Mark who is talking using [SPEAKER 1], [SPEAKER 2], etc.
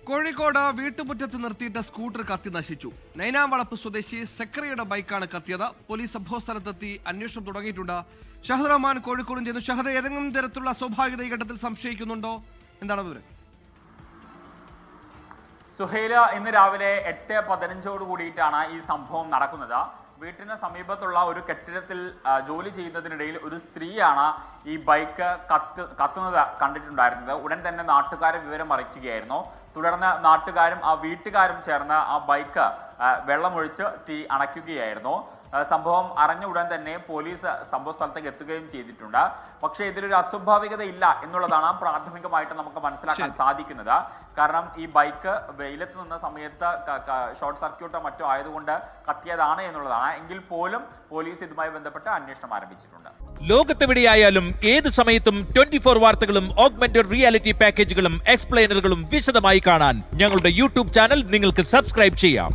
[SPEAKER 1] കോഴിക്കോട് വീട്ടുമുറ്റത്ത് നിർത്തിയിട്ട സ്കൂട്ടർ കത്തി നശിച്ചു. നൈനാംവളപ്പ് സ്വദേശി സെക്രയുടെ ബൈക്കാണ് കത്തിയത്. പോലീസ് സംഭവസ്ഥലത്തെത്തി അന്വേഷണം തുടങ്ങിയിട്ടുണ്ട്. ഷഹദ് റഹ്മാൻ കോഴിക്കോടും ചെയ്യുന്നു. ഷഹദ്, ഏതെങ്കിലും തരത്തിലുള്ള അസ്വാഭാവികത ഈ ഘട്ടത്തിൽ സംശയിക്കുന്നുണ്ടോ? എന്താണ് വിവരം?
[SPEAKER 2] സുഹൈല, ഇന്ന് രാവിലെ 8:15 കൂടിയിട്ടാണ് ഈ സംഭവം നടക്കുന്നത്. വീട്ടിന് സമീപത്തുള്ള ഒരു കെട്ടിടത്തിൽ ജോലി ചെയ്യുന്നതിനിടയിൽ ഒരു സ്ത്രീയാണ് ഈ ബൈക്ക് കത്തുന്നത് കണ്ടിട്ടുണ്ടായിരുന്നത്. ഉടൻ തന്നെ നാട്ടുകാരെ വിവരം അറിയിക്കുകയായിരുന്നു. തുടർന്ന് നാട്ടുകാരും ആ വീട്ടുകാരും ചേർന്ന് ആ ബൈക്ക് വെള്ളമൊഴിച്ച് തീ അണയ്ക്കുകയായിരുന്നു. സംഭവം അറിഞ്ഞ ഉടൻ തന്നെ പോലീസ് സംഭവ സ്ഥലത്തേക്ക് എത്തുകയും ചെയ്തിട്ടുണ്ട്. പക്ഷേ ഇതിലൊരു അസ്വാഭാവികത ഇല്ല എന്നുള്ളതാണ് പ്രാഥമികമായിട്ട് നമുക്ക് മനസ്സിലാക്കാൻ സാധിക്കുന്നത്. കാരണം ഈ ബൈക്ക് വെയിലത്ത് നിന്ന സമയത്ത് ഷോർട്ട് സർക്യൂട്ടോ മറ്റോ ആയതുകൊണ്ട് കത്തിയതാണ് എന്നുള്ളതാണ്. എങ്കിൽ പോലും പോലീസ് ഇതുമായി ബന്ധപ്പെട്ട് അന്വേഷണം ആരംഭിച്ചിട്ടുണ്ട്.
[SPEAKER 3] ലോകത്തെവിടെയായാലും ഏത് സമയത്തും 24 വാർത്തകളും ഓഗ്മെന്റഡ് റിയാലിറ്റി പാക്കേജുകളും എക്സ്പ്ലെയിനറുകളും വിശദമായി കാണാൻ ഞങ്ങളുടെ യൂട്യൂബ് ചാനൽ നിങ്ങൾക്ക് സബ്സ്ക്രൈബ് ചെയ്യാം.